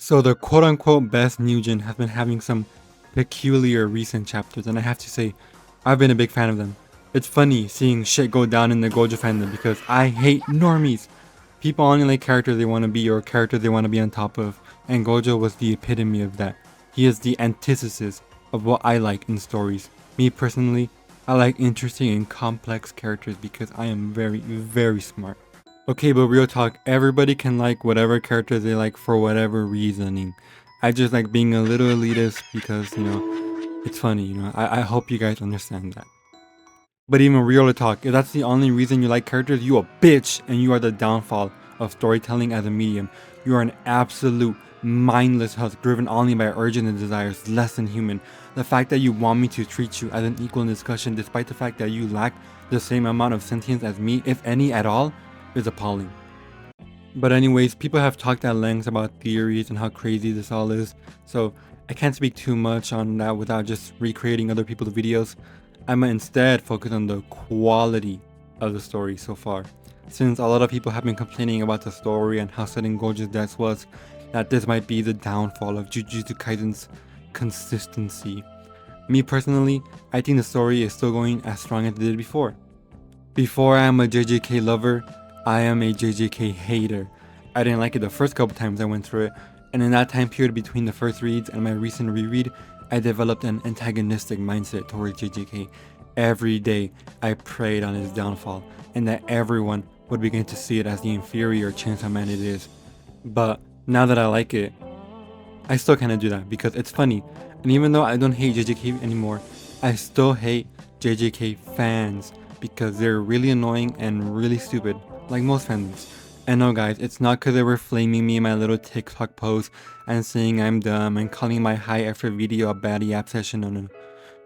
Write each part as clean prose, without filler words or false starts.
So the quote-unquote best Nugent has been having some peculiar recent chapters, and I have to say, I've been a big fan of them. It's funny seeing shit go down in the Gojo fandom because I hate normies. People only like characters they want to be or characters they want to be on top of, and Gojo was the epitome of that. He is the antithesis of what I like in stories. Me personally, I like interesting and complex characters because I am very, very smart. Okay, but real talk, everybody can like whatever characters they like for whatever reasoning. I just like being a little elitist because, it's funny, I hope you guys understand that. But even real talk, if that's the only reason you like characters, you a bitch and you are the downfall of storytelling as a medium. You are an absolute mindless husk driven only by urges and desires, less than human. The fact that you want me to treat you as an equal in discussion despite the fact that you lack the same amount of sentience as me, if any at all, is appalling. But anyways, people have talked at length about theories and how crazy this all is, so I can't speak too much on that without just recreating other people's videos. I'm gonna instead focus on the quality of the story so far, since a lot of people have been complaining about the story and how sudden Gojo's death was, that this might be the downfall of Jujutsu Kaisen's consistency. Me personally, I think the story is still going as strong as it did before. Before I am a JJK lover, I am a JJK hater. I didn't like it the first couple times I went through it, and in that time period between the first reads and my recent reread, I developed an antagonistic mindset towards JJK. Every day, I prayed on his downfall, and that everyone would begin to see it as the inferior Chainsaw Man it is. But now that I like it, I still kind of do that because it's funny, and even though I don't hate JJK anymore, I still hate JJK fans because they're really annoying and really stupid, like most fandoms. And no guys, it's not because they were flaming me in my little TikTok post and saying I'm dumb and calling my high effort video a baddie app session.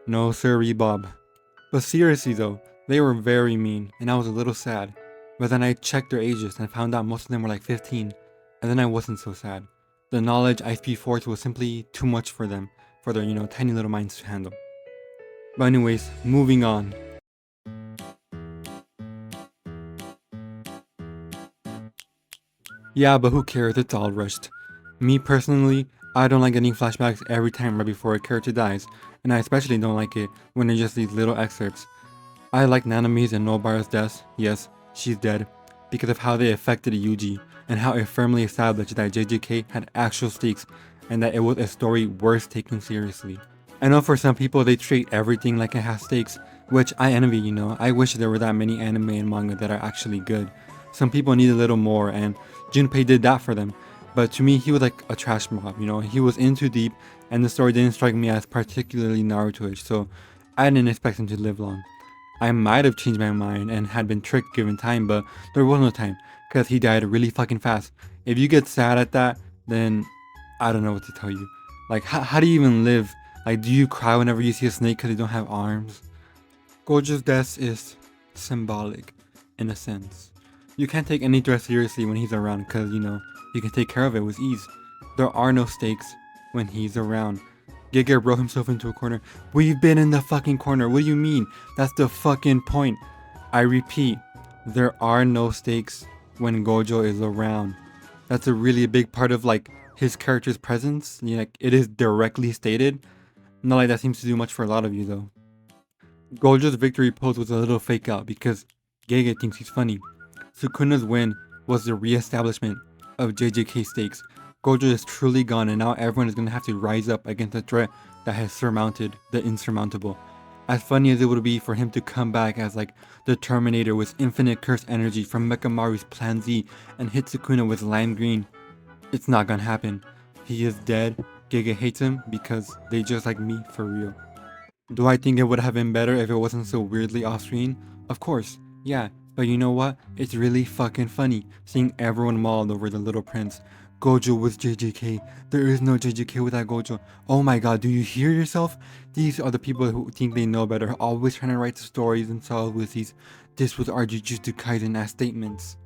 No sirree Bob. But seriously though, they were very mean and I was a little sad. But then I checked their ages and found out most of them were like 15, and then I wasn't so sad. The knowledge I speak forth was simply too much for them, for their tiny little minds to handle. But anyways, moving on. Yeah, but who cares? It's all rushed. Me personally, I don't like getting flashbacks every time right before a character dies, and I especially don't like it when they're just these little excerpts. I like Nanami's and Nobara's deaths, yes, she's dead, because of how they affected Yuji, and how it firmly established that JJK had actual stakes, and that it was a story worth taking seriously. I know for some people they treat everything like it has stakes, which I envy, I wish there were that many anime and manga that are actually good. Some people need a little more, and Junpei did that for them. But to me, he was like a trash mob, he was in too deep, and the story didn't strike me as particularly Naruto-ish, so I didn't expect him to live long. I might have changed my mind and had been tricked given time, but there was no time, because he died really fucking fast. If you get sad at that, then I don't know what to tell you. Like, how do you even live? Like, do you cry whenever you see a snake because they don't have arms? Gojo's death is symbolic, in a sense. You can't take any threat seriously when he's around because, you can take care of it with ease. There are no stakes when he's around. Giga wrote himself into a corner. We've been in the fucking corner. What do you mean? That's the fucking point. I repeat, there are no stakes when Gojo is around. That's a really big part of like his character's presence. Like it is directly stated. Not like that seems to do much for a lot of you though. Gojo's victory pose was a little fake out because Gege thinks he's funny. Sukuna's win was the re-establishment of JJK stakes. Gojo is truly gone and now everyone is going to have to rise up against a threat that has surmounted the insurmountable. As funny as it would be for him to come back as like the Terminator with infinite curse energy from Mekamaru's Plan Z and hit Sukuna with lime green, it's not gonna happen. He is dead. Giga hates him because they just like me for real. Do I think it would have been better if it wasn't so weirdly off screen? Of course, yeah, but you know what? It's really fucking funny seeing everyone mauled over the little prince. Gojo was JJK. There is no JJK without Gojo. Oh my god, do you hear yourself? These are the people who think they know better, always trying to write stories themselves with these "this was our Jujutsu Kaisen" ass statements.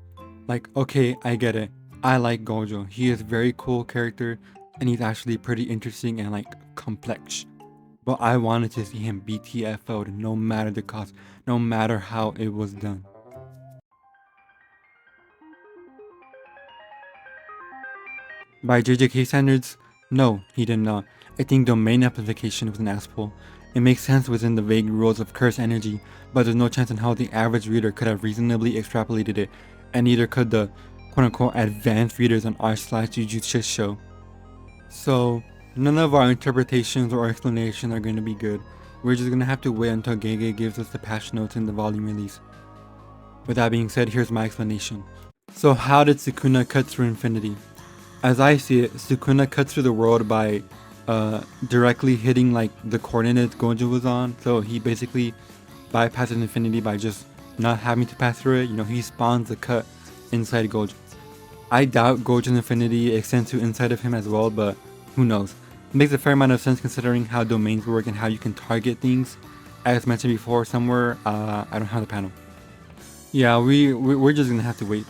Like, okay, I get it. I like Gojo. He is a very cool character and he's actually pretty interesting and like complex. But I wanted to see him BTFO'd no matter the cost, no matter how it was done. By JJK standards, no, he did not. I think domain amplification was an asshole. It makes sense within the vague rules of curse energy, but there's no chance in how the average reader could have reasonably extrapolated it, and neither could the quote-unquote advanced readers on r/Jujutsu show. So, none of our interpretations or explanations are going to be good. We're just going to have to wait until Gege gives us the patch notes in the volume release. With that being said, here's my explanation. So how did Sukuna cut through infinity? As I see it, Sukuna cuts through the world by directly hitting like the coordinates Gojo was on. So he basically bypasses infinity by just not having to pass through it. You know, he spawns the cut inside Gojo. I doubt Gojo's infinity extends to inside of him as well, but who knows. It makes a fair amount of sense considering how domains work and how you can target things. As mentioned before somewhere, I don't have the panel. Yeah, we're just gonna have to wait.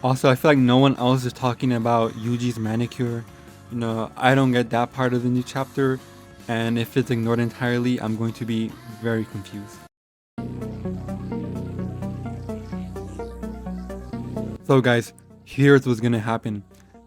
Also, I feel like no one else is talking about Yuji's manicure. You know, I don't get that part of the new chapter, and if it's ignored entirely, I'm going to be very confused. So guys, here's what's gonna happen.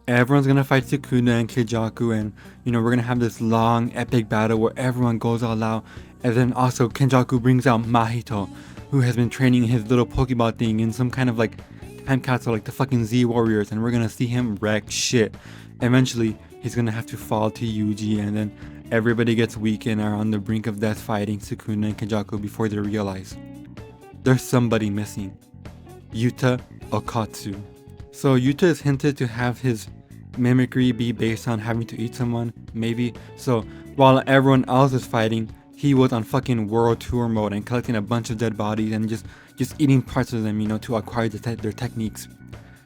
Everyone's gonna fight Sukuna and Kenjaku, and you know, we're gonna have this long epic battle where everyone goes all out, and then also Kenjaku brings out Mahito, who has been training his little Pokeball thing in some kind of like time capsule like the fucking Z Warriors, and we're gonna see him wreck shit. Eventually, he's gonna have to fall to Yuji, and then everybody gets weak and are on the brink of death fighting Sukuna and Kenjaku before they realize there's somebody missing. Yuta Okatsu. So Yuta is hinted to have his mimicry be based on having to eat someone, maybe. So while everyone else is fighting, he was on fucking world tour mode and collecting a bunch of dead bodies and just eating parts of them, you know, to acquire their techniques.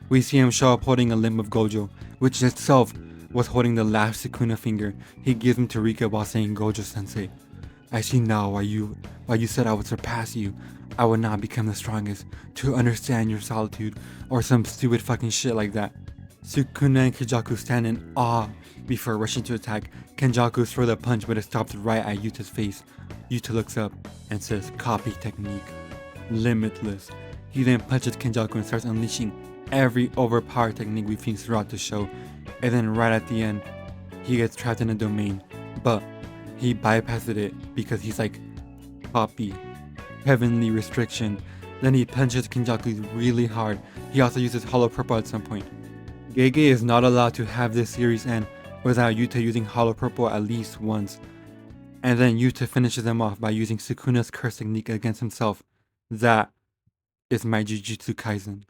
We see him show up holding a limb of Gojo, which itself was holding the last Sukuna finger. He gives him to Rika while saying, "Gojo-sensei, I see now why you said I would surpass you. I would not become the strongest to understand your solitude," or some stupid fucking shit like that. Sukuna and Kenjaku stand in awe before rushing to attack. Kenjaku throws a punch, but it stops right at Yuta's face. Yuta looks up and says, "Copy technique. Limitless." He then punches Kenjaku and starts unleashing every overpowered technique we've seen throughout the show. And then right at the end, he gets trapped in a domain. But he bypassed it because he's like, copy. Heavenly restriction. Then he punches Kenjaku really hard. He also uses Hollow Purple at some point. Gege is not allowed to have this series end without Yuta using Hollow Purple at least once. And then Yuta finishes them off by using Sukuna's curse technique against himself. That is my Jujutsu Kaisen.